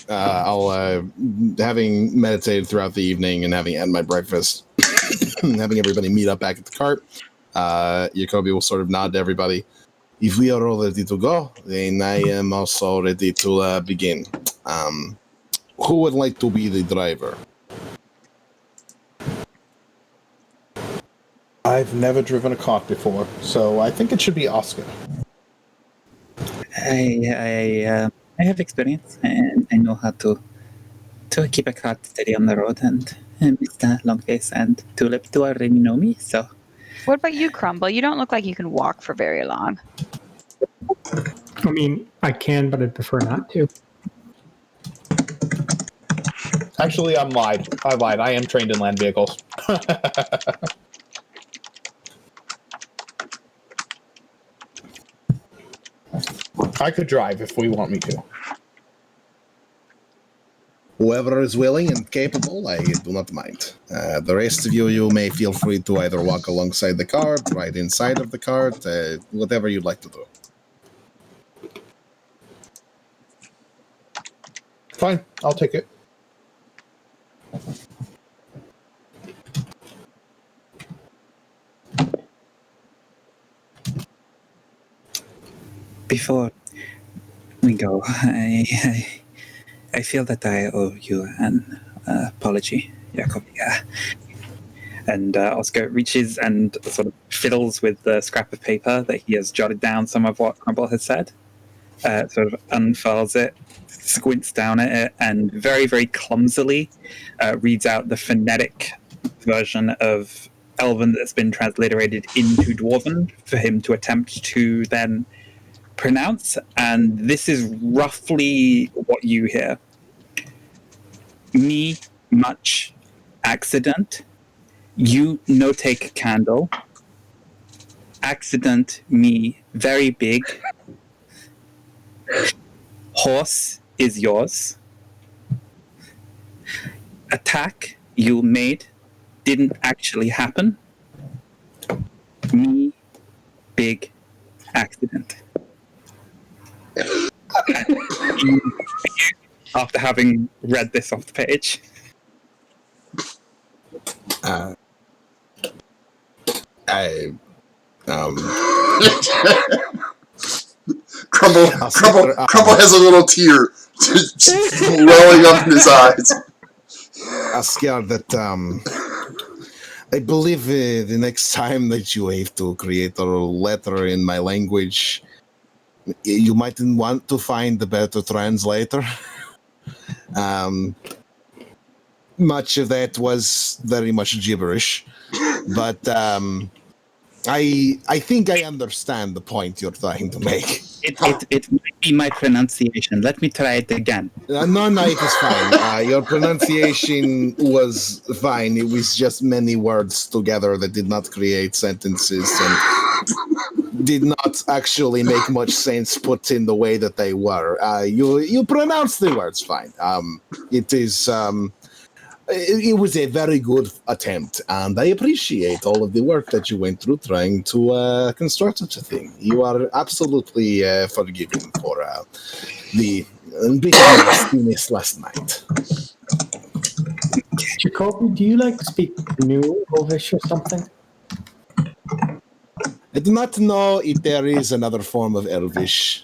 I'll having meditated throughout the evening and having had my breakfast, having everybody meet up back at the cart. Jacoby will sort of nod to everybody. If we are all ready to go, then I am also ready to begin. Who would like to be the driver? I've never driven a cart before, so I think it should be Oscar. I have experience, and I know how to keep a cart steady on the road. And Mr. Longface and Tulip do already know me, so. What about you, Crumble? You don't look like you can walk for very long. I mean, I can, but I'd prefer not to. Actually, I lied. I am trained in land vehicles. I could drive if we want me to. Whoever is willing and capable, I do not mind. The rest of you may feel free to either walk alongside the cart, right inside of the cart, whatever you'd like to do. Fine, I'll take it. Before we go, I feel that I owe you an apology, Jacob. Yeah. And Oscar reaches and sort of fiddles with the scrap of paper that he has jotted down some of what Crumble has said. Sort of unfurls it, squints down at it, and very, very clumsily reads out the phonetic version of Elven that's been transliterated into Dwarven for him to attempt to then pronounce. And this is roughly what you hear. Me, much, accident. You, no take candle. Accident, me, very big. Horse is yours. Attack you made didn't actually happen. Me, big accident. After having read this off the page. Crumble has a little tear welling up in his eyes. I'm scared that I believe the next time that you have to create a letter in my language, you might want to find a better translator. Much of that was very much gibberish, but I think I understand the point you're trying to make. It might be my pronunciation. Let me try it again. No, it was fine. Your pronunciation was fine. It was just many words together that did not create sentences and did not actually make much sense put in the way that they were. You pronounced the words fine. It is... it was a very good attempt, and I appreciate all of the work that you went through trying to construct such a thing. You are absolutely forgiven for the nastiness last night. Jacoby, do you speak New Elvish or something? I do not know if there is another form of Elvish.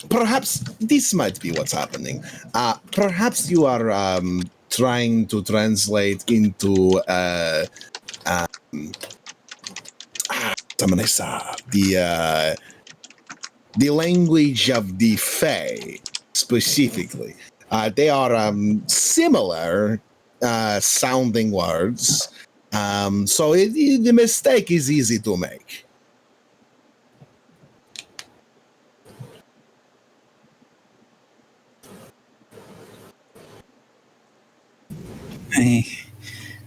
Perhaps this might be what's happening. Perhaps you are trying to translate into the language of the Fae specifically. They are similar sounding words, so the mistake is easy to make.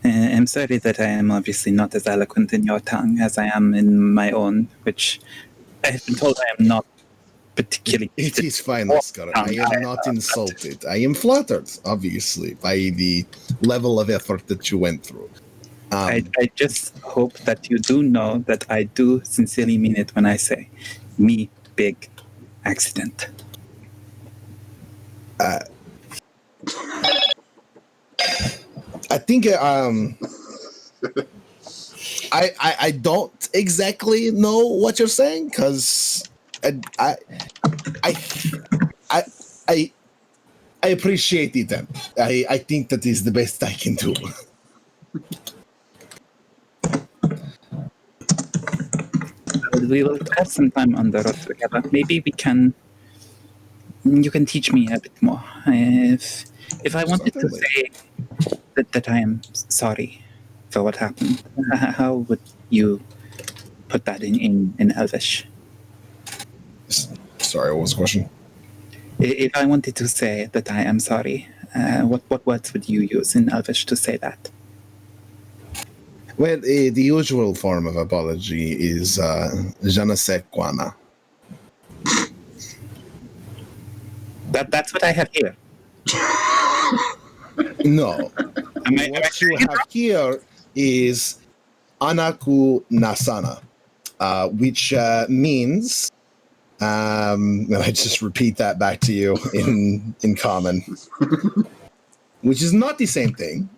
I'm sorry that I am obviously not as eloquent in your tongue as I am in my own, which I have been told I am not particularly... It is fine, Oscar. I am not insulted. I am flattered, obviously, by the level of effort that you went through. I just hope that you do know that I do sincerely mean it when I say, me big accident. I think I don't exactly know what you're saying because I appreciate it. Then I think that is the best I can do. We will have some time on the road together. Maybe you can teach me a bit more. If I wanted to Certainly. say that I am sorry for what happened, how would you put that in Elvish? Sorry, what was the question? If I wanted to say that I am sorry, what words would you use in Elvish to say that? Well, the usual form of apology is je ne sais quoi. That's what I have here. No. Am I What you have here is Anaku Nasana, which means, I just repeat that back to you in common, which is not the same thing.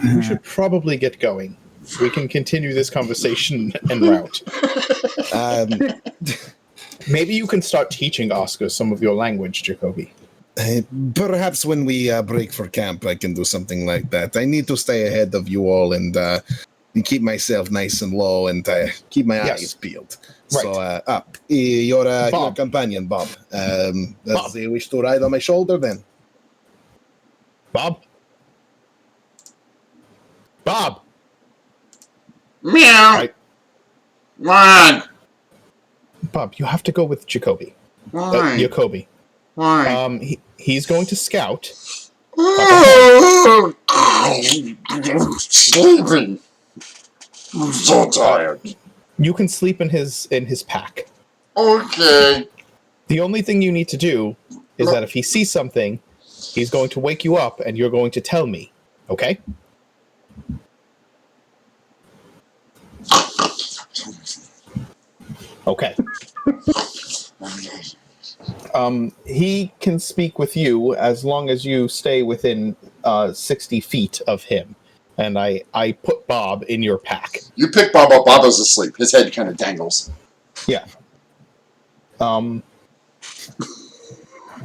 We should probably get going. We can continue this conversation en route. Maybe you can start teaching Oscar some of your language, Jacoby. Perhaps when we break for camp, I can do something like that. I need to stay ahead of you all and keep myself nice and low and keep my eyes peeled. Right. So, your companion, Bob. Bob. Does he wish to ride on my shoulder then? Bob? Bob! Meow. Right. Why? Bob, you have to go with Jacoby. Why? Jacoby. Why? He's going to scout. Oh, I'm sleeping. I'm so tired. You can sleep in his pack. Okay. The only thing you need to do is that if he sees something, he's going to wake you up and you're going to tell me. Okay? Okay. He can speak with you as long as you stay within 60 feet of him. And I put Bob in your pack. You pick Bob up. Bob is asleep. His head kind of dangles. Yeah. Well,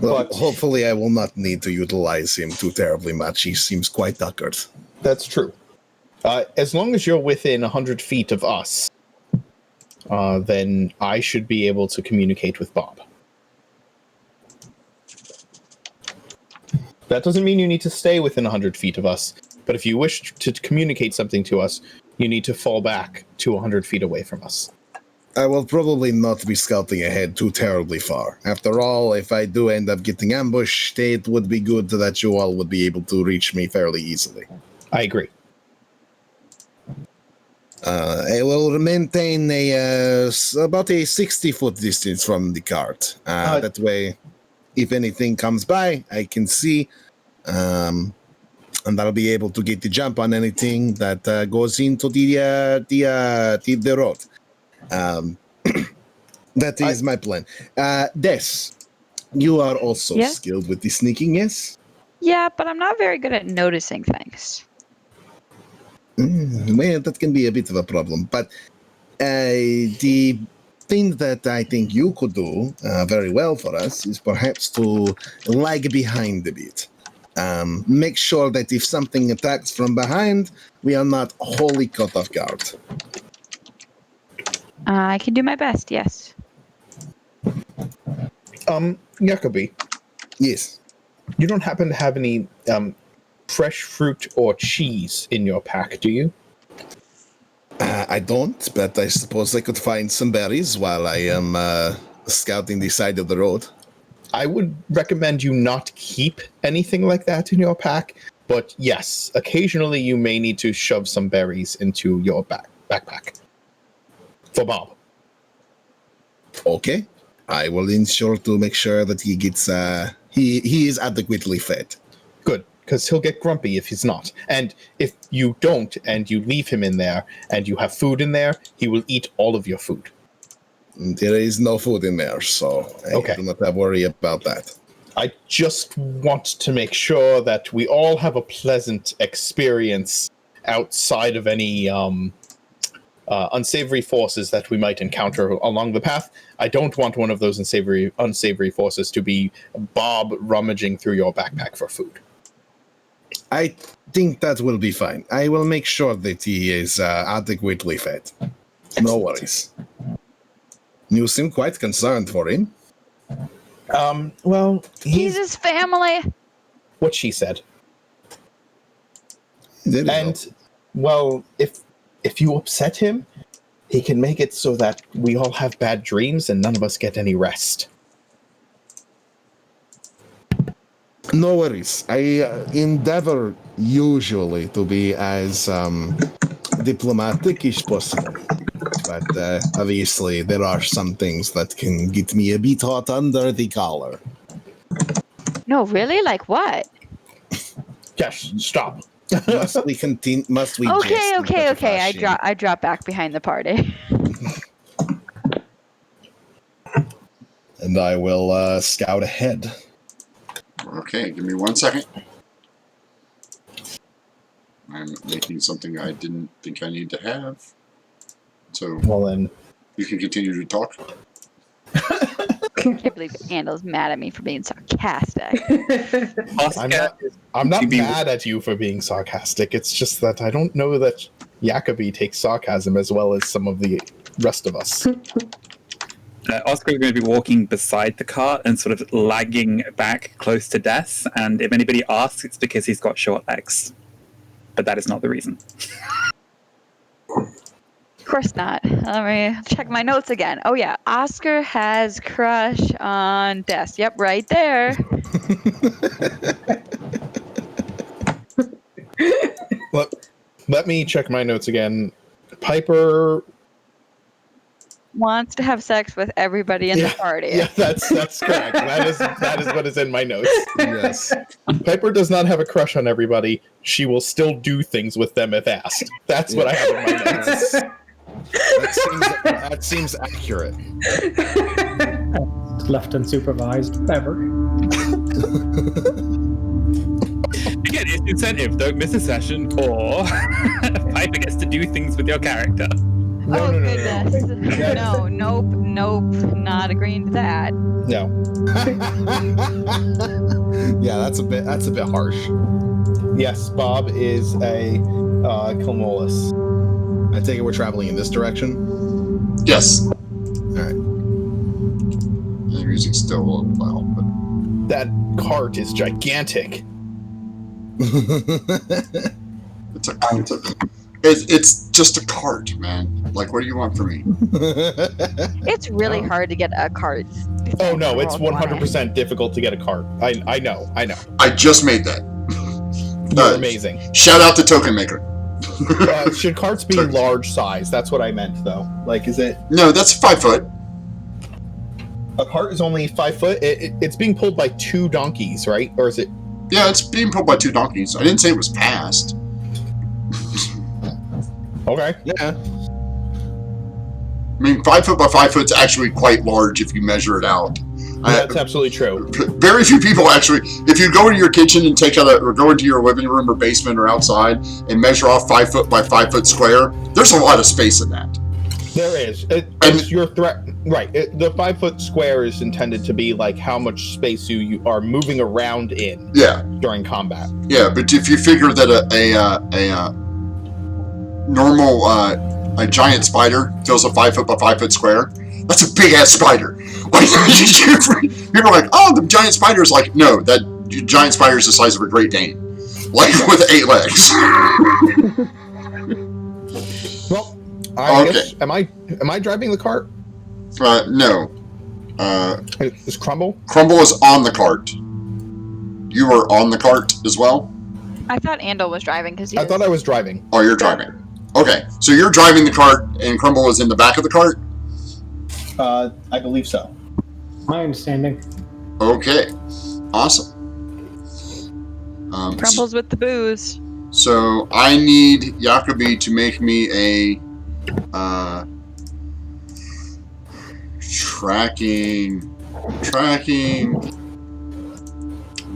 But- hopefully I will not need to utilize him too terribly much. He seems quite tuckered. That's true. As long as you're within 100 feet of us, then I should be able to communicate with Bob. That doesn't mean you need to stay within 100 feet of us, but if you wish to communicate something to us, you need to fall back to 100 feet away from us. I will probably not be scouting ahead too terribly far. After all, if I do end up getting ambushed, it would be good that you all would be able to reach me fairly easily. I agree. I will maintain about a 60-foot distance from the cart. That way, if anything comes by, I can see, and I'll be able to get the jump on anything that goes into the road. That is my plan. Des, you are also Yes? skilled with the sneaking, yes? Yeah, but I'm not very good at noticing things. Well, that can be a bit of a problem, but the thing that I think you could do very well for us is perhaps to lag behind a bit. Make sure that if something attacks from behind, we are not wholly caught off guard. I can do my best, yes. Jacoby, Yes. you don't happen to have any fresh fruit or cheese in your pack, do you? I don't, but I suppose I could find some berries while I am scouting the side of the road. I would recommend you not keep anything like that in your pack, but yes, occasionally you may need to shove some berries into your backpack. For Bob. Okay. I will ensure to make sure that he gets he is adequately fed. because he'll get grumpy if he's not. And if you don't, and you leave him in there, and you have food in there, he will eat all of your food. There is no food in there, so I do not have worry about that. I just want to make sure that we all have a pleasant experience outside of any unsavory forces that we might encounter along the path. I don't want one of those unsavory forces to be Bob rummaging through your backpack for food. I think that will be fine. I will make sure that he is adequately fed. No worries. You seem quite concerned for him. Well, He's his family. what she said. There you And, go. well, if you upset him, he can make it so that we all have bad dreams and none of us get any rest. No worries. I endeavor usually to be as diplomatic as possible. But obviously, there are some things that can get me a bit hot under the collar. No, really? Like what? Yes, stop. Must we continue? Must we? Okay, jest in okay, such a okay. fashion? I drop back behind the party. And I will scout ahead. Okay, give me 1 second. I'm making something I didn't think I need to have. So Well then, you can continue to talk. I can't believe Andel's mad at me for being sarcastic. Oscar, I'm not To be- mad at you for being sarcastic. It's just that I don't know that Jacobi takes sarcasm as well as some of the rest of us. Oscar is going to be walking beside the cart and sort of lagging back close to Des. And if anybody asks, it's because he's got short legs. But that is not the reason. Of course not. Let me check my notes again. Oh yeah, Oscar has crush on Des. Yep, right there. Let me check my notes again. Piper, Wants to have sex with everybody in the party. yeah, that's correct. That is what is in my notes. Yes. Piper does not have a crush on everybody. She will still do things with them if asked. That's what I have in my notes. That seems accurate. Left unsupervised ever. Again, it's incentive. Don't miss a session, or Piper gets to do things with your character. No, Oh no, no, no, goodness. no. No, nope, not agreeing to that. No. Yeah, that's a bit harsh. Yes, Bob is a Kilmolus. I take it we're traveling in this direction. Yes. All right. The music's still a little loud, but That cart is gigantic. it's just a cart, man. Like, what do you want from me? It's really hard to get a cart. Oh no, it's Roll 20. 100% difficult to get a cart. I know. I just made that. You're amazing. Shout out to Token Maker. Should carts be large size? That's what I meant, though. Like, is it No, that's 5 foot. a cart is only 5 foot? It's being pulled by 2 donkeys, right? Or is it? Yeah, it's being pulled by 2 donkeys. I didn't say it was past. Okay. Yeah. I mean, 5 foot by 5 foot's actually quite large if you measure it out. That's absolutely true. Very few people actually. If you go into your kitchen and take out or go into your living room or basement or outside and measure off 5 foot by 5 foot square, there's a lot of space in that. There is. It's your threat. Right. The 5 foot square is intended to be like how much space you are moving around in Yeah, during combat. yeah. But if you figure that a normal a giant spider fills a 5 foot by 5 foot square, that's a big ass spider. Like, people are like, oh, the giant spider is like, no, that giant spider is the size of a Great Dane, like with 8 legs. Well, I Okay. guess am I driving the cart? No. Is Crumble? Crumble is on the cart. You are on the cart as well? I thought Andel was driving because he. I thought I was driving. Oh, you're driving. Okay, so you're driving the cart and Crumble is in the back of the cart? I believe so. My understanding. Okay, awesome. Crumbles with the booze. So I need Jacobi to make me a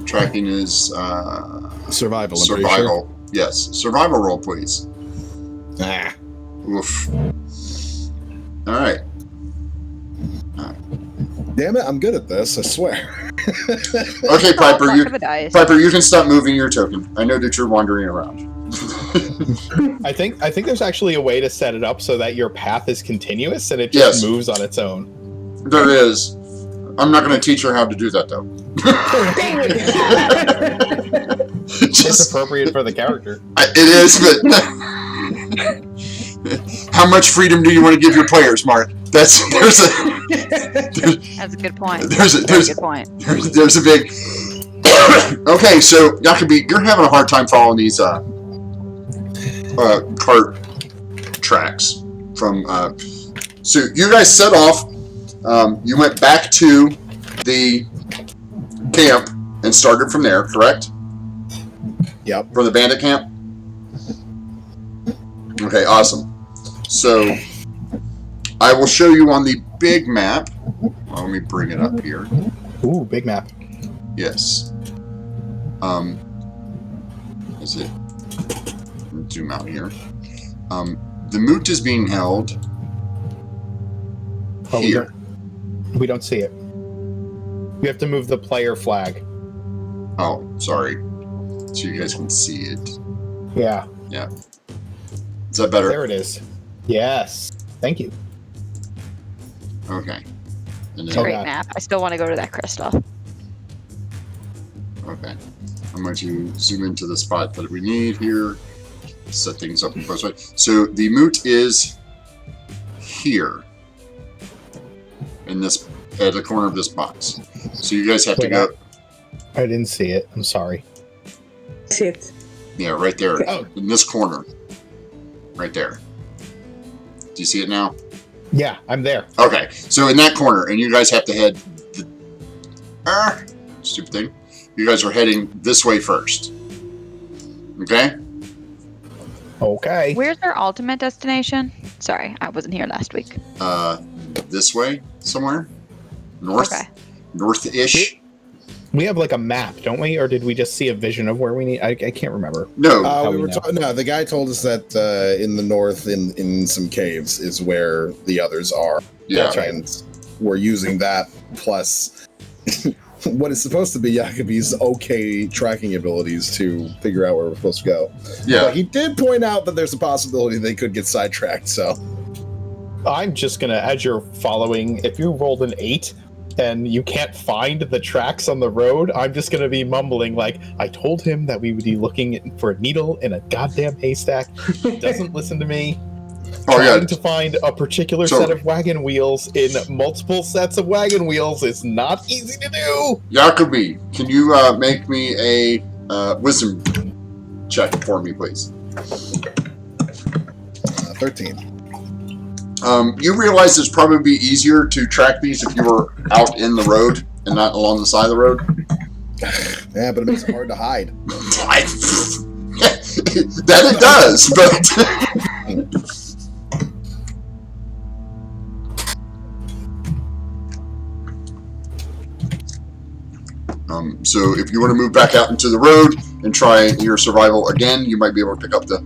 tracking is Survival. I'm pretty sure. survival. Yes, survival roll, please. Ah. Oof. All right. Damn it, I'm good at this, I swear. Okay, Piper, Fuck you of a dice. can stop moving your token. I know that you're wandering around. I think there's actually a way to set it up so that your path is continuous and it just Yes. moves on its own. There is. I'm not going to teach her how to do that, though. It's Just, appropriate for the character. it is, but how much freedom do you want to give your players, Mark? There's a That's a good point. There's a- Very good point. there's a big. Okay, so Jacobi, you're having a hard time following these cart tracks from. So you guys set off. You went back to the camp and started from there, correct? Yep. From the bandit camp? Okay, awesome. So, I will show you on the big map. Well, let me bring it up here. Ooh, big map. Yes. Is it? Zoom out here. The moot is being held Oh, here. we don't see it. We have to move the player flag. Oh, sorry. So you guys can see it. Yeah, Is that better? there it is. Yes. Thank you. Okay. And It's then, a great Okay. map. I still want to go to that crystal. okay. I'm going to zoom into the spot that we need here. Set things up in both ways. So the moot is here. In this, at the corner of this box. So you guys have to Wait, go. I didn't see it. I'm sorry. See it. Yeah, right there. Oh. In this corner. Right there. Do you see it now? Yeah, I'm there. Okay. So in that corner, and you guys have to head. Stupid thing. You guys are heading this way first. Okay? Okay. Where's our ultimate destination? Sorry, I wasn't here last week. This way somewhere? North? Okay. North-ish? We have like a map, don't we? Or did we just see a vision of where we need? I can't remember. No. How We we were know? no, the guy told us that in the north, in some caves, is where the others are. yeah. That's right. And we're using that plus what is supposed to be Jacobi's okay tracking abilities to figure out where we're supposed to go. Yeah. But he did point out that there's a possibility they could get sidetracked, so. I'm just gonna, as you're following, if you rolled an 8 and you can't find the tracks on the road, I'm just gonna be mumbling like, I told him that we would be looking for a needle in a goddamn haystack. He doesn't listen to me. Oh, Trying yeah. to find a particular So- set of wagon wheels in multiple sets of wagon wheels is not easy to do. Jacobi, can you make me a wisdom check for me, please? 13. You realize it's probably easier to track these if you were out in the road and not along the side of the road? Yeah, but it makes it hard to hide. That it does, but... So if you want to move back out into the road and try your survival again, you might be able to pick up the...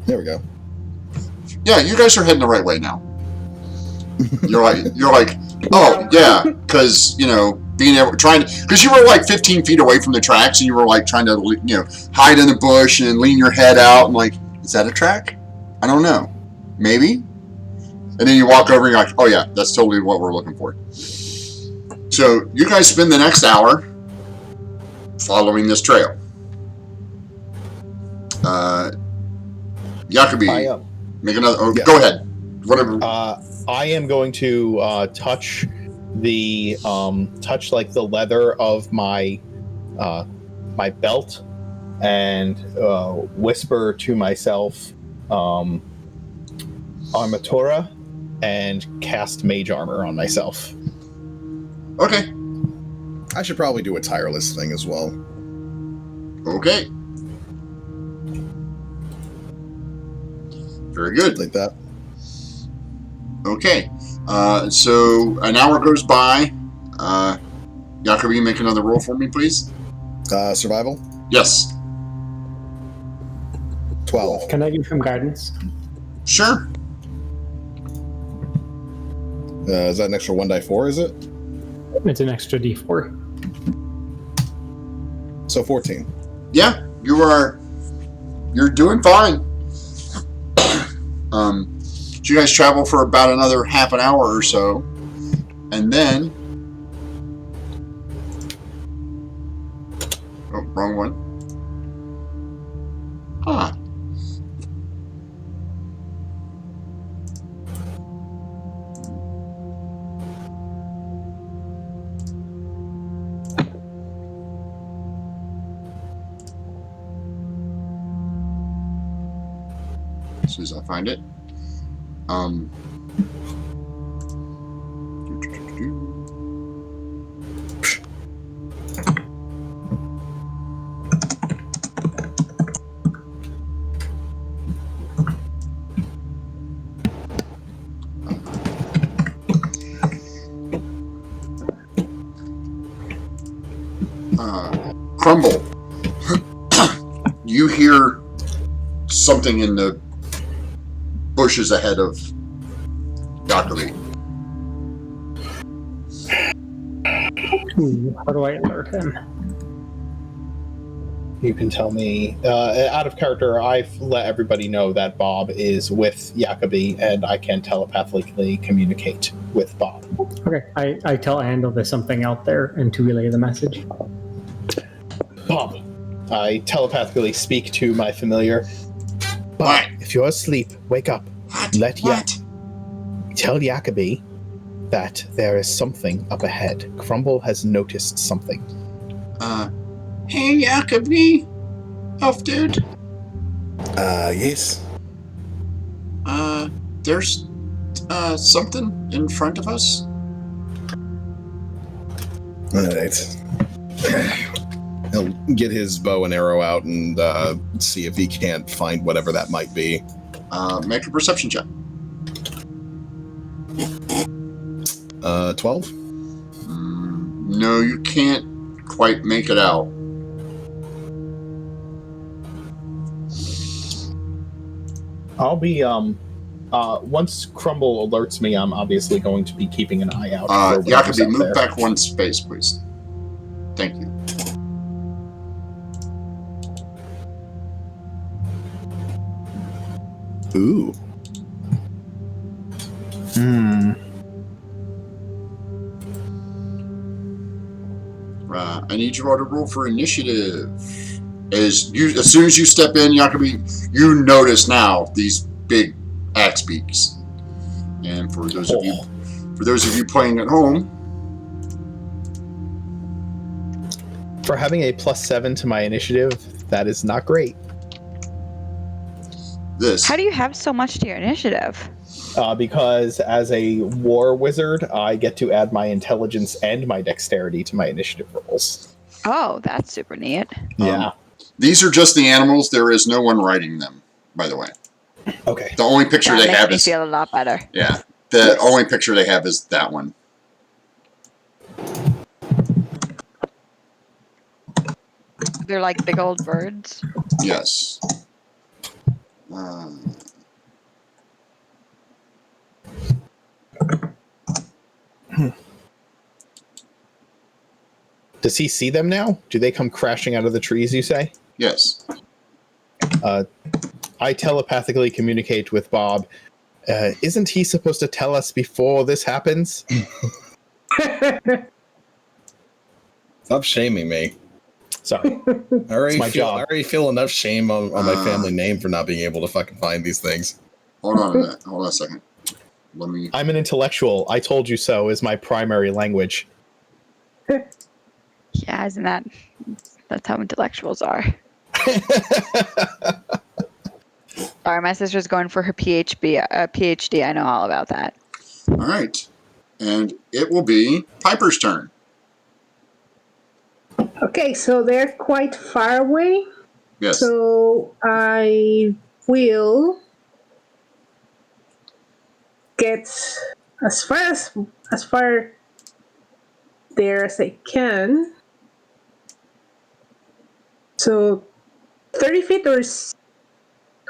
There we go. Yeah, you guys are heading the right way now. You're like, oh yeah, because being able because you were like 15 feet away from the tracks and you were like trying to hide in the bush and lean your head out and like, is that a track? I don't know, maybe. And then you walk over and you're like, oh yeah, that's totally what we're looking for. So you guys spend the next hour following this trail. Jacobi, I am. make another. Oh, Yeah. Go ahead. Whatever. I am going to touch the like the leather of my my belt and whisper to myself, Armatura, and cast Mage Armor on myself. Okay. I should probably do a tireless thing as well. Okay. Very good. Like that. Okay. So an hour goes by. Jacoby, make another roll for me, please. Survival? Yes. 12. Can I give him guidance? Sure. Is that an extra 1d4, is it? It's an extra D4. So 14. Yeah, you're doing fine. So you guys travel for about another half an hour or so, and then wrong one. Huh. As soon as I find it. Crumble. You hear something in the bushes ahead of Jacoby. How do I alert him? You can tell me. Out of character, I've let everybody know that Bob is with Jacoby, and I can telepathically communicate with Bob. Okay, I tell Andal there's something out there and to relay the message. Bob, I telepathically speak to my familiar. Bob, What? if you're asleep, wake up. What? Tell Jacoby that there is something up ahead. Crumble has noticed something. Hey, Jacoby, elf dude. Yes. There's something in front of us. Alright. He'll get his bow and arrow out and see if he can't find whatever that might be. Make a perception check. 12? No, you can't quite make it out. I'll be once Crumble alerts me, I'm obviously going to be keeping an eye out. For whatever's Jacoby, out move there. back one space, please. Thank you. Ooh. I need you all to roll for initiative. As soon as you step in, Jacoby, you notice now these big axe beaks. And for those of you playing at home, For having a +7 to my initiative, that is not great. this. How do you have so much to your initiative? Because as a war wizard, I get to add my intelligence and my dexterity to my initiative rolls. Oh, that's super neat. Yeah. These are just the animals. There is no one riding them, by the way. Okay. The only picture That they makes have me is feel a lot better. yeah. The only picture they have is that one. They're like big old birds. Yes. Does he see them now? Do they come crashing out of the trees, you say? Yes. I telepathically communicate with Bob. Isn't he supposed to tell us before this happens? Stop shaming me. Sorry. I already, my feel, job. I already feel enough shame on my family name for not being able to fucking find these things. Hold on a minute. Hold on a second. Let me. I'm an intellectual. I told you so is my primary language. Yeah, isn't that's how intellectuals are. Sorry, my sister's going for her PhD. I know all about that. All right. And it will be Piper's turn. Okay, so they're quite far away. Yes. So I will get as far there as I can. So 30 feet or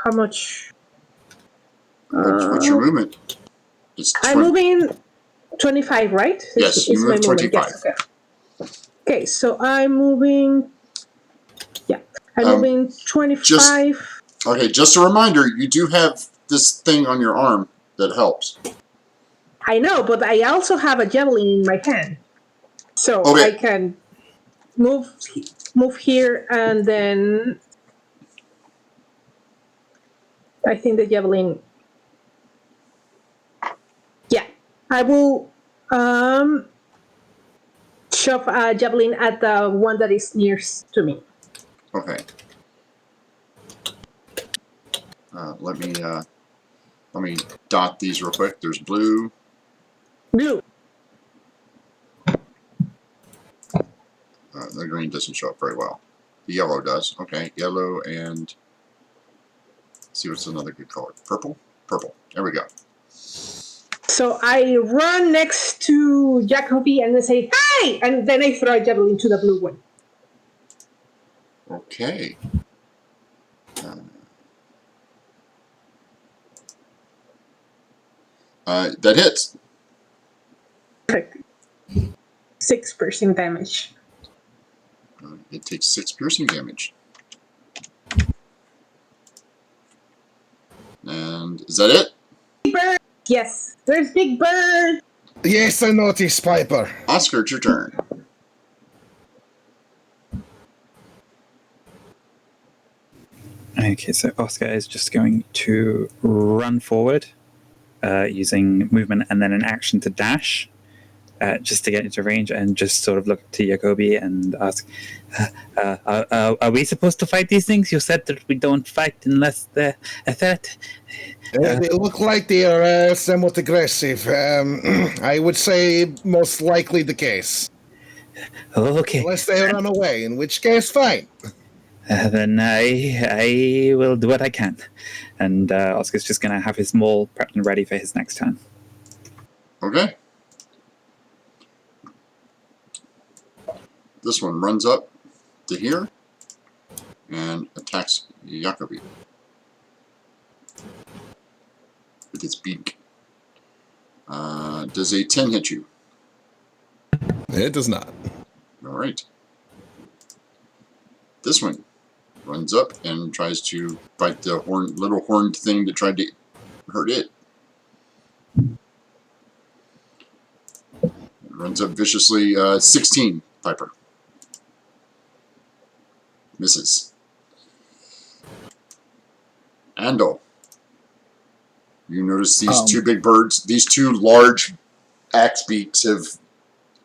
how much? What's your movement? It's I'm moving 25, right? Yes, you move 25. Yes, okay. Okay, so I'm moving. Yeah, I'm moving 25. Okay, just a reminder, you do have this thing on your arm that helps. I know, but I also have a javelin in my hand, so I can move here, and then I think the javelin. Yeah, I will shove a javelin at the one that is nearest to me. Okay. Let me dot these real quick. There's blue. Blue. The green doesn't show up very well. The yellow does. Okay, yellow and see what's another good color. Purple. Purple. There we go. So I run next to Jacoby and then say, "Hey!" And then I throw a javelin to the blue one. Okay. That hits. 6 piercing damage. It takes 6 piercing damage. And is that it? Big Bird! Yes, there's Big Bird! Yes, I noticed, Piper. Oscar, it's your turn. Okay, so Oscar is just going to run forward using movement and then an action to dash just to get into range and just sort of look to Jacoby and ask, are we supposed to fight these things? You said that we don't fight unless they're a threat. They look like they are somewhat aggressive. I would say most likely the case. Okay. Unless they run away, in which case, fine. Then I will do what I can. And Oscar's just going to have his maul prepped and ready for his next turn. Okay. This one runs up to here and attacks Jacoby with its beak. Does a 10 hit you? It does not. All right. This one runs up and tries to bite the little horned thing that tried to hurt it. It runs up viciously. 16, Piper. Misses. Andal. You notice these two big birds, these two large axe beaks have...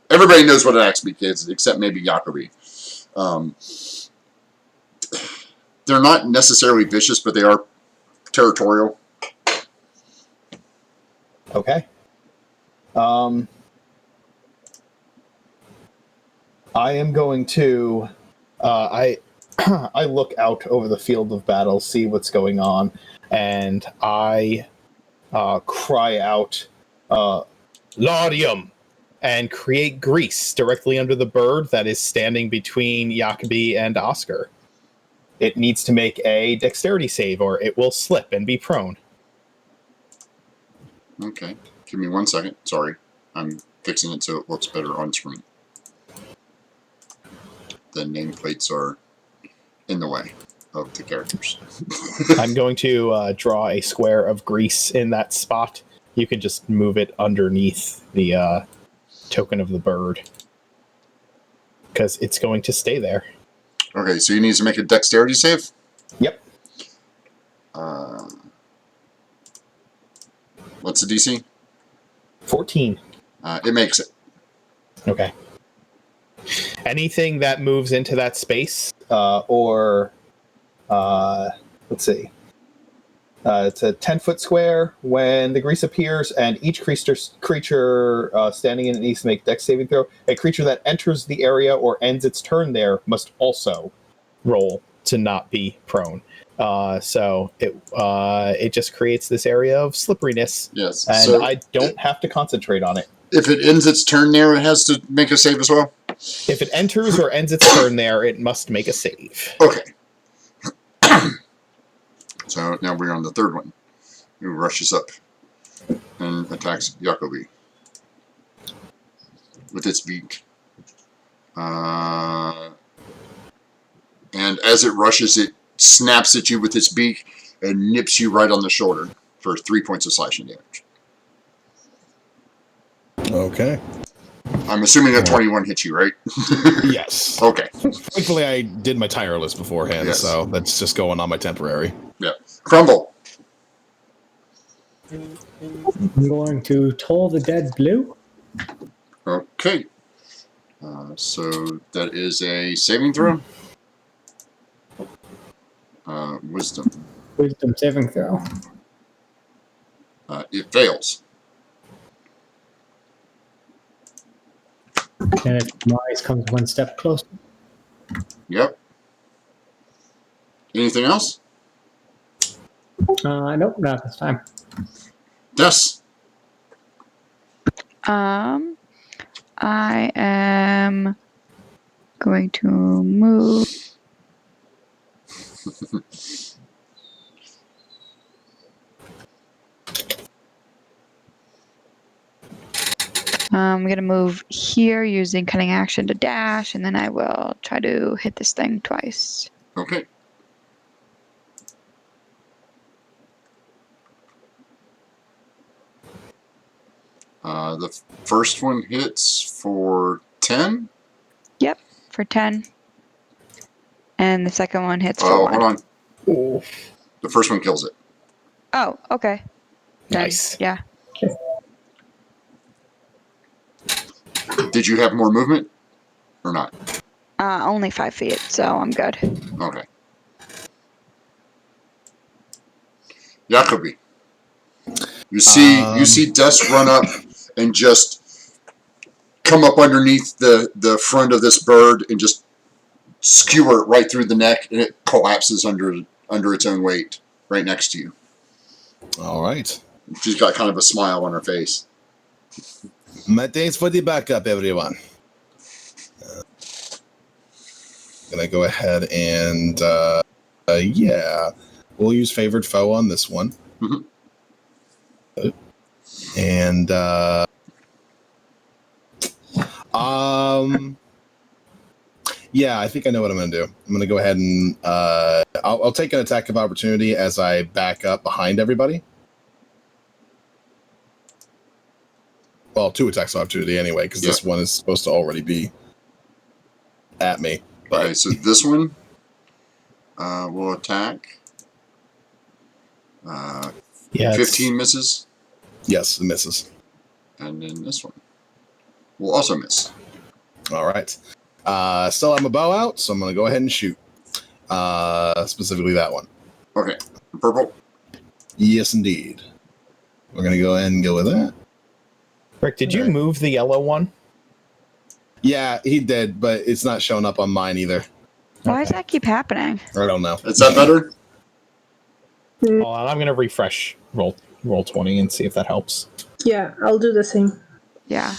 Everybody knows what an axe beak is, except maybe Jacoby. They're not necessarily vicious, but they are territorial. Okay. I am going to... I look out over the field of battle, see what's going on, and I cry out, Laudium, and create grease directly under the bird that is standing between Jacoby and Oscar. It needs to make a dexterity save, or it will slip and be prone. Okay. Give me 1 second. Sorry. I'm fixing it so it looks better on screen. The nameplates are in the way of the characters. I'm going to draw a square of grease in that spot. You can just move it underneath the token of the bird, because it's going to stay there. Okay, so you need to make a dexterity save? Yep. What's the DC? 14. It makes it. Okay. Anything that moves into that space, or let's see. It's a 10-foot square. When the grease appears, and each creature standing in it needs to make Dex saving throw. A creature that enters the area or ends its turn there must also roll to not be prone. So it just creates this area of slipperiness. Yes. And So I don't have to concentrate on it. if it ends its turn there, it has to make a save as well? If it enters or ends its turn there, it must make a save. Okay. So now we're on the third one. Who rushes up and attacks Jacobi with its beak. And as it rushes, it snaps at you with its beak and nips you right on the shoulder for 3 points of slashing damage. Okay. I'm assuming a 21 hits you, right? Yes. Okay. Thankfully, I did my tireless beforehand, Yes. so that's just going on my temporary. Yeah. Crumble. I'm going to toll the dead blue. Okay. So that is a saving throw. Wisdom. Wisdom saving throw. It fails. And its demise comes one step closer. Yep. Anything else? Nope, not this time. Yes. I am going to move. I'm going to move here using cunning action to dash, and then I will try to hit this thing twice. Okay. The first one hits for 10. Yep, for 10. And the second one hits for Oh, 1. hold on. Ooh. The first one kills it. Oh, okay. Then, Nice. Yeah. Did you have more movement or not? Only 5 feet, so I'm good. Okay. Jacobi. You see Dust run up and just come up underneath the front of this bird and just skewer it right through the neck, and it collapses under its own weight right next to you. All right. She's got kind of a smile on her face. My thanks for the backup, everyone. Gonna go ahead and yeah, we'll use favored foe on this one. Mhm. And yeah, I think I know what I'm gonna do. I'm gonna go ahead and I'll take an attack of opportunity as I back up behind everybody. Well, 2 attacks of opportunity anyway, because this one is supposed to already be at me. But Okay, so this one will attack. Yeah, 15 misses, yes, it misses. and then this one will also miss. All right. Still have my bow out, so I'm going to go ahead and shoot. Specifically that one. Okay, purple. Yes, indeed. We're going to go ahead and go with that. Rick, did you move the yellow one? Yeah, he did, but it's not showing up on mine either. Why does that keep happening? I don't know. Is that better? Hold on, I'm going to refresh roll 20 and see if that helps. Yeah, I'll do the same. Yeah.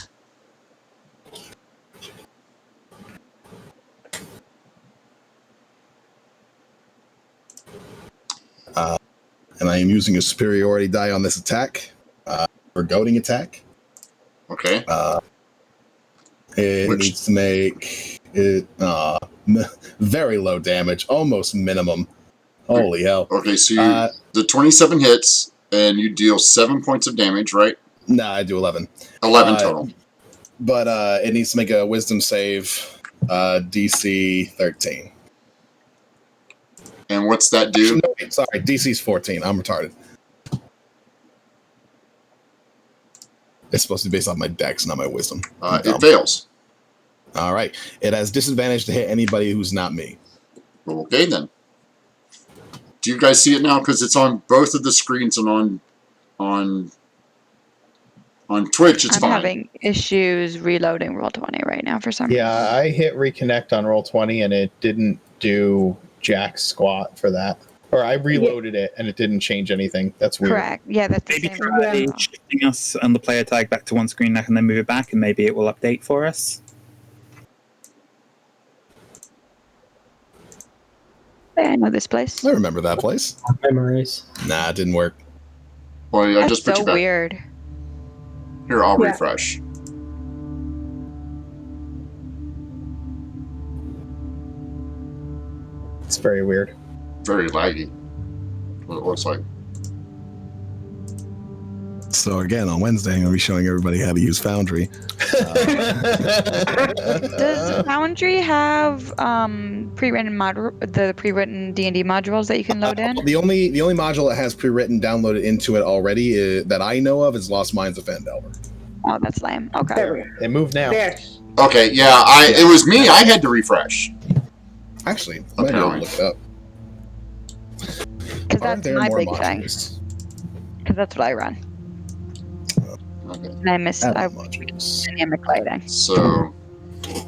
And I am using a superiority die on this attack. For goading attack. Okay. It Which- needs to make it very low damage, almost minimum. Holy hell. Okay, so the 27 hits, and you deal 7 points of damage, right? Nah, I do 11. 11 total. But it needs to make a wisdom save, DC 13. And what's that do? No, wait, sorry, DC's 14. I'm retarded. It's supposed to be based off my dex, not my wisdom. It fails. All right. It has disadvantage to hit anybody who's not me. Okay, then. Do you guys see it now? Because it's on both of the screens and on Twitch. It's I'm fine. having issues reloading Roll20 right now for some reason. Yeah, I hit reconnect on Roll20 and it didn't do jack squat for that. Or I reloaded it and it didn't change anything. That's weird. Correct. Yeah, that's the Maybe same. try problem. shifting us on the player tag back to one screen and then move it back, and maybe it will update for us. Hey, I know this place. I remember that place. Memories. Nah, it didn't work. Well, I That's just put so you back. weird. Here, I'll Yeah. refresh. It's very weird. Very laggy. What it looks like. So again, on Wednesday, I'm going to be showing everybody how to use Foundry. Does Foundry have the pre-written D&D modules that you can load in? The only module that has pre-written downloaded into it already that I know of is Lost Minds of Phandelver. Oh, that's lame. Okay. There we go. It moved now. There. Okay, yeah, it was me. I had to refresh. Actually, I might be able to look it up. Because Are that's there my more big thing. modules? Because that's what I run. Okay. And I miss Add I modules. dynamic lighting. So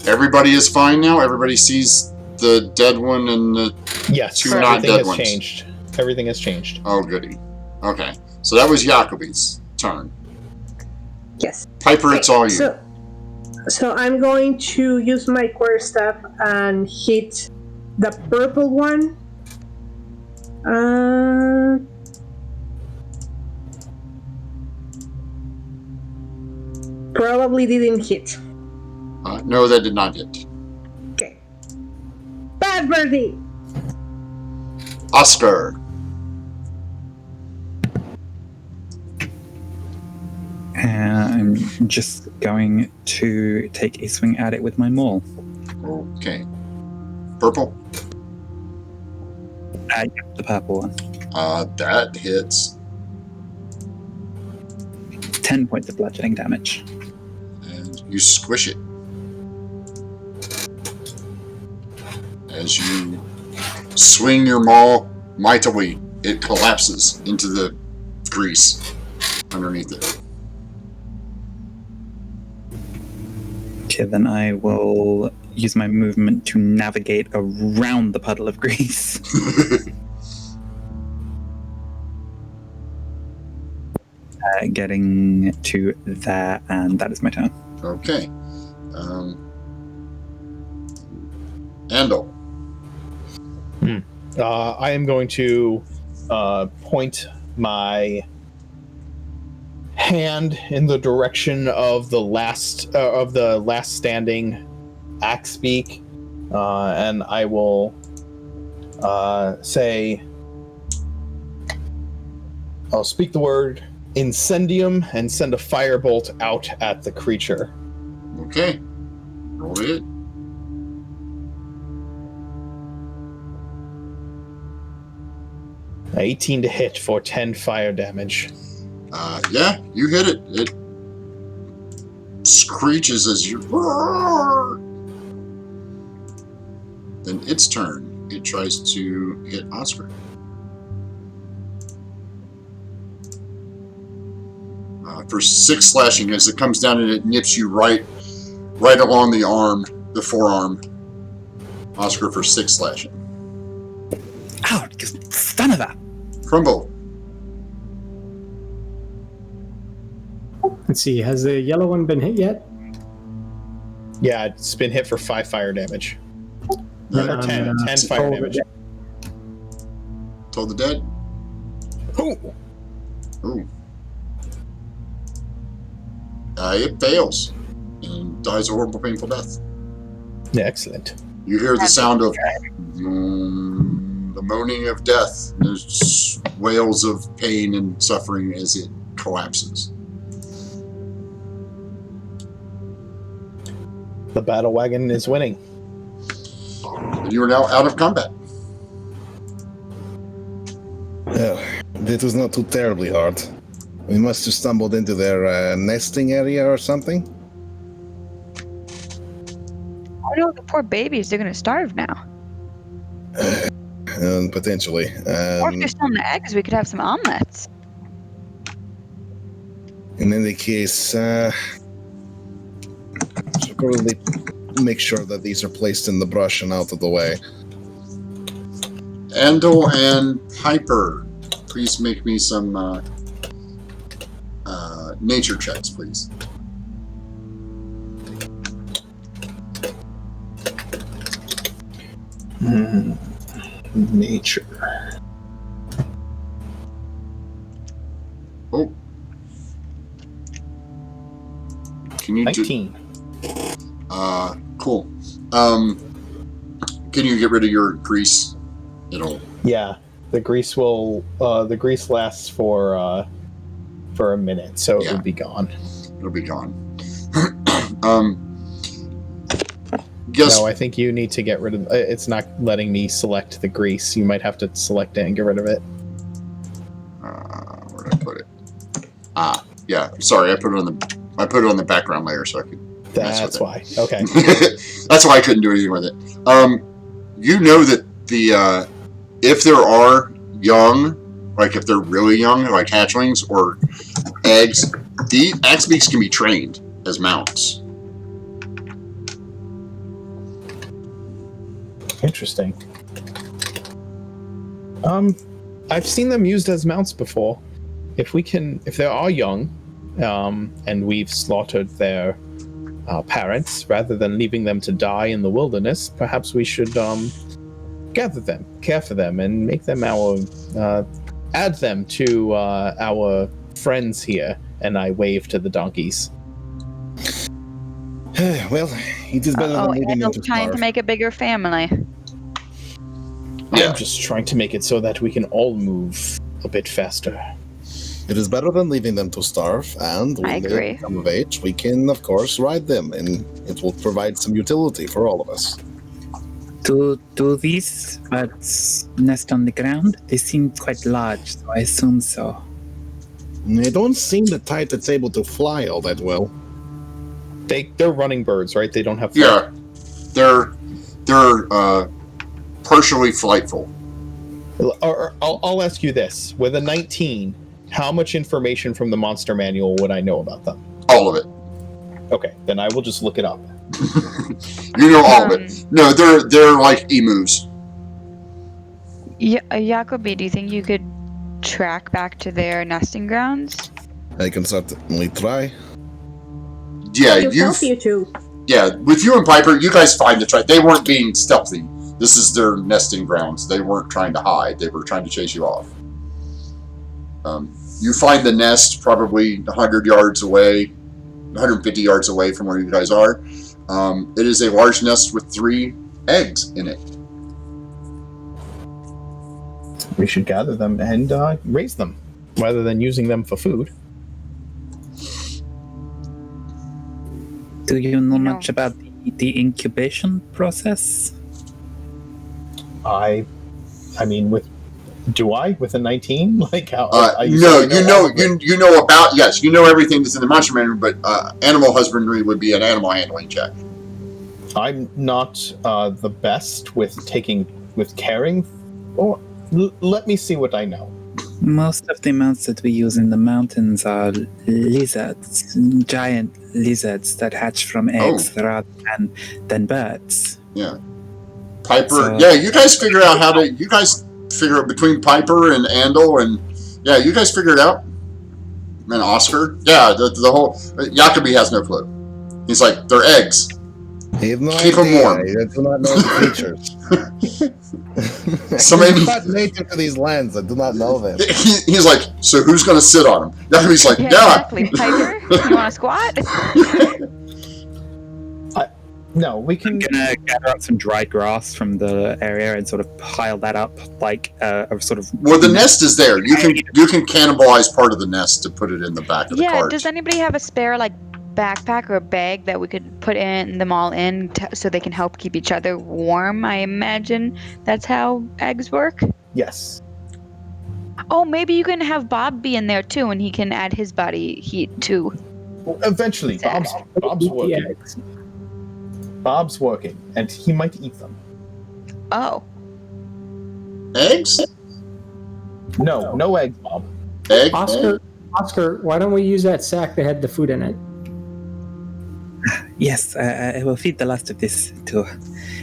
everybody is fine now. Everybody sees the dead one and the Yes, Two everything not dead has ones. changed. Everything has changed. oh goody. Okay, so that was Jacoby's turn. Yes. Piper, it's all you. So I'm going to use my quarterstaff and hit the purple one. Probably didn't hit. No, that did not hit. Okay. Bad birdie. Oscar. I'm just going to take a swing at it with my maul. Okay. Purple. The purple one. That hits. 10 points of bludgeoning damage. And you squish it. As you swing your maul mightily, it collapses into the grease underneath it. Okay, then I will use my movement to navigate around the puddle of grease. Getting to there, and that is my turn. Okay. Andal. I am going to point my hand in the direction of the last standing axe beak, and I will say, I'll speak the word Incendium and send a firebolt out at the creature. Okay. Roll it. A 18 to hit for 10 fire damage. Yeah, you hit it. It screeches as you. Then its turn. It tries to hit Oscar. For 6 slashing, as it comes down and it nips you right along the arm, the forearm. Oscar for 6 slashing. Ow! Just stun of that. Crumble. Let's see. Has the yellow one been hit yet? Yeah, it's been hit for 5 fire damage. No, Or 10 it's fire over damage. Told the dead. Ooh. Ooh. It fails and dies a horrible, painful death. Excellent. You hear the sound of the moaning of death. There's wails of pain and suffering as it collapses. The battle wagon is winning. You are now out of combat. Well, that was not too terribly hard. We must have stumbled into their nesting area or something. Oh no, the poor babies, they're gonna starve now. potentially. Or if you're still in the eggs, we could have some omelets. In any case, should probably make sure that these are placed in the brush and out of the way. Andal and Piper, please make me some nature checks, please. Nature. Oh. Can you 19. Cool. Can you get rid of your grease? It'll. Yeah, the grease will. The grease lasts for a minute, so Yeah. it'll be gone. It'll be gone. Guess. No, I think you need to get rid of. It's not letting me select the grease. You might have to select it and get rid of it. Where did I put it? Yeah. Sorry, I put it on the background layer so I could. That's why. Okay. That's why I couldn't do anything with it. You know that the if there are young, like if they're really young, like hatchlings or eggs, the axbeaks can be trained as mounts. Interesting. I've seen them used as mounts before. If they are young, and we've slaughtered their parents rather than leaving them to die in the wilderness, perhaps we should gather them, care for them, and make them add them to our friends here. And I wave to the donkeys. Well, it is better than leaving them to trying to starve. make a bigger family. Yeah. I'm just trying to make it so that we can all move a bit faster. It is better than leaving them to starve, and I when they agree. come of age, we can, of course, ride them, and it will provide some utility for all of us. Do these birds nest on the ground? They seem quite large, so I assume so. They don't seem the type that's able to fly all that well. They're running birds, right? They don't have. Yeah, they're partially flightful. I'll ask you this: with a 19, how much information from the monster manual would I know about them? All of it. Okay, then I will just look it up. You know all of it. No, they're like emus. Jacobi, do you think you could track back to their nesting grounds? I can certainly try. Yeah, To help you two. Yeah, with you and Piper, you guys find the They weren't being stealthy. This is their nesting grounds. They weren't trying to hide. They were trying to chase you off. You find the nest probably 100 yards away, 150 yards away from where you guys are. It is a large nest with 3 eggs in it. We should gather them and raise them, rather than using them for food. Do you know much about the incubation process? I mean, with a 19? Like how? No, you know about you know everything that's in the monster manual, but animal husbandry would be an animal handling check. I'm not the best with caring. Or let me see what I know. Most of the mounts that we use in the mountains are lizards, giant lizards that hatch from eggs rather than birds. Yeah. Piper, you guys figure out how to. You guys figure out between Piper and Andal, and you guys figure it out. And Oscar, the whole Jacobi has no clue. He's like, they're eggs. He has no Keep them idea. warm. I do not know the creatures. So maybe I'm not native to these lands. I do not know them. he's like, so who's going to sit on them? Jacobi's like, Exactly. Piper, you want to squat? No, we can. I'm gonna gather up some dried grass from the area and sort of pile that up like a sort of. Well, the nest is there. You can cannibalize part of the nest to put it in the back of the cart. Does anybody have a spare backpack or a bag that we could put them all in so they can help keep each other warm? I imagine that's how eggs work. Yes. Oh, maybe you can have Bob be in there too, and he can add his body heat too. Well, eventually, Bob's working. Bob's working, and he might eat them. Oh. eggs? No eggs, Bob. Egg? Oscar, why don't we use that sack that had the food in it? Yes, I will feed the last of this to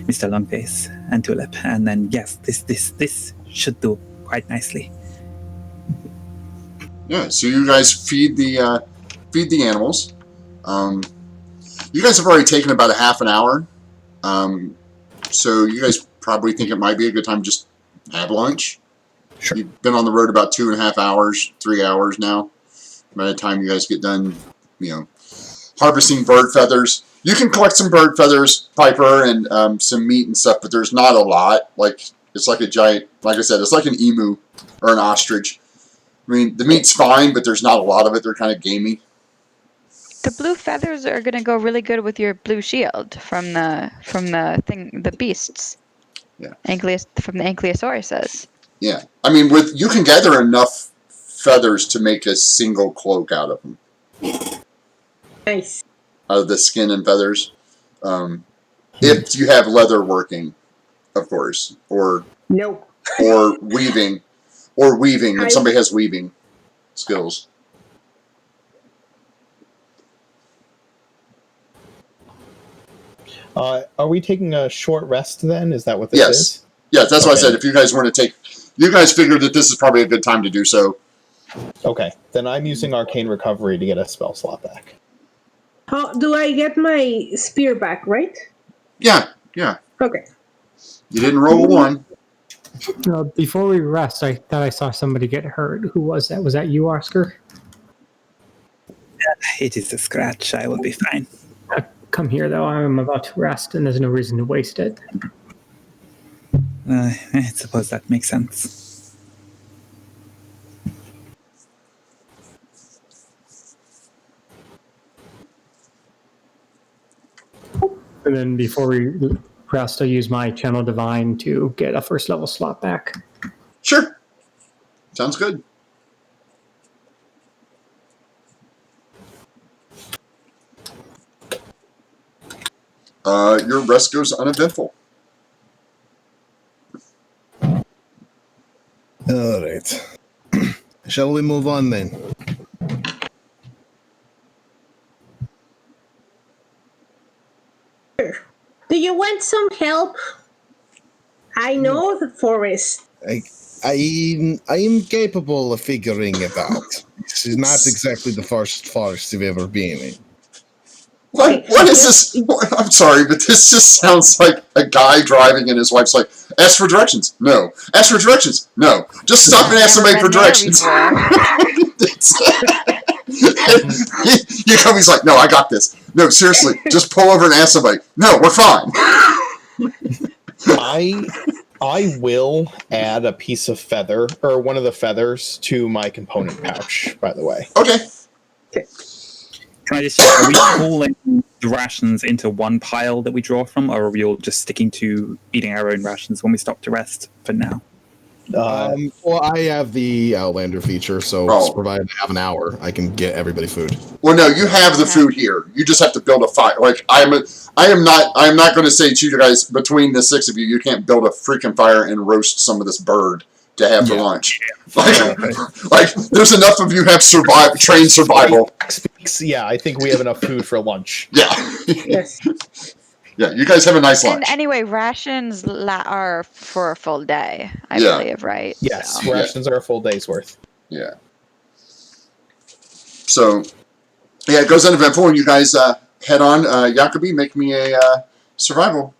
Mr. Longface and Tulip, and then yes, this should do quite nicely. Yeah, so you guys feed the animals. You guys have already taken about a half an hour. So you guys probably think it might be a good time to just have lunch. Sure. You've been on the road about 2.5 hours, 3 hours now. By the time you guys get done, harvesting bird feathers. You can collect some bird feathers, Piper, and some meat and stuff, but there's not a lot. It's like a giant, like I said, it's like an emu or an ostrich. I mean, the meat's fine, but there's not a lot of it. They're kind of gamey. The blue feathers are gonna go really good with your blue shield from the beasts. Yeah. From the Ankylosaurus. Yeah. I mean, you can gather enough feathers to make a single cloak out of them. Nice. Out of the skin and feathers. If you have leather working, of course. Or Nope. or weaving. If somebody has weaving skills. Are we taking a short rest then? Is that what this Yes. is? Yeah, that's what I Okay. said. If you guys want to take... You guys figured that this is probably a good time to do so. Okay, then I'm using Arcane Recovery to get a spell slot back. How do I get my spear back, right? Yeah. Okay. You didn't roll a 1. Before we rest, I thought I saw somebody get hurt. Who was that? Was that you, Oscar? It is a scratch. I will be fine. Come here, though. I'm about to rest, and there's no reason to waste it. I suppose that makes sense. And then before we rest, I'll use my Channel Divine to get a first level slot back. Sure. Sounds good. Your rest goes uneventful. All right. Shall we move on then? Do you want some help? I know the forest. I am capable of figuring it out. This is not exactly the first forest you've ever been in. What is this? I'm sorry, but this just sounds like a guy driving and his wife's like, ask for directions. No. Ask for directions. No. Just stop and ask somebody for directions. You come, he's like, no, I got this. No, seriously, just pull over and ask somebody. No, we're fine. I will add a piece of feather, or one of the feathers, to my component pouch, by the way. Okay. Can I just check, are we pulling the rations into one pile that we draw from, or are we all just sticking to eating our own rations when we stop to rest for now? Well, I have the Outlander feature, so provided I have an hour, I can get everybody food. Well, no, you have the food here. You just have to build a fire. Like I am not going to say to you guys, between the 6 of you, you can't build a freaking fire and roast some of this bird to have for lunch. Like there's enough of you have trained survival. Yeah, I think we have enough food for lunch. Yeah. Yes. Yeah, you guys have a nice lunch. And anyway, rations are for a full day, I Yeah. believe, right? Yes, So. rations are a full day's worth. Yeah. So, yeah, it goes uneventful, and you guys head on. Jacobi, make me a survival.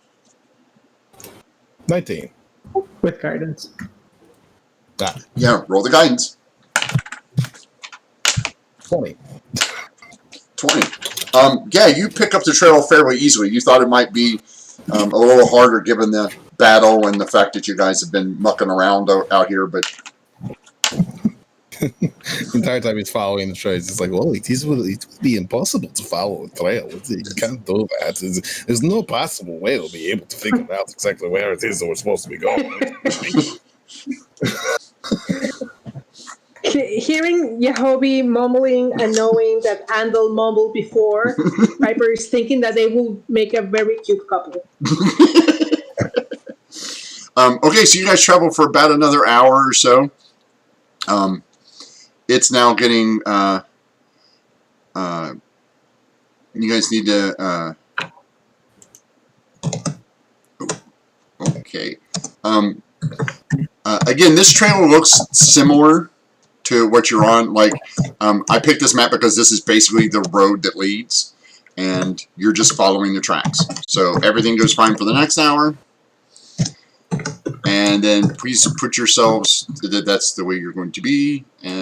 19. With guidance. Yeah, roll the guidance. 20. 20. Yeah, you pick up the trail fairly easily. You thought it might be a little harder given the battle and the fact that you guys have been mucking around out here, but The entire time he's following the trails, it's like, well, it would be impossible to follow a trail. You can't do that. There's no possible way to be able to figure out exactly where it is that we're supposed to be going. Hearing Yahobi mumbling and knowing that Andal mumbled before, Piper is thinking that they will make a very cute couple. Okay, so you guys travel for about another hour or so. It's now getting, you guys need to, okay. Again, this trail looks similar to what you're on. Like, I picked this map because this is basically the road that leads, and you're just following the tracks. So everything goes fine for the next hour. And then please put yourselves, that's the way you're going to be. And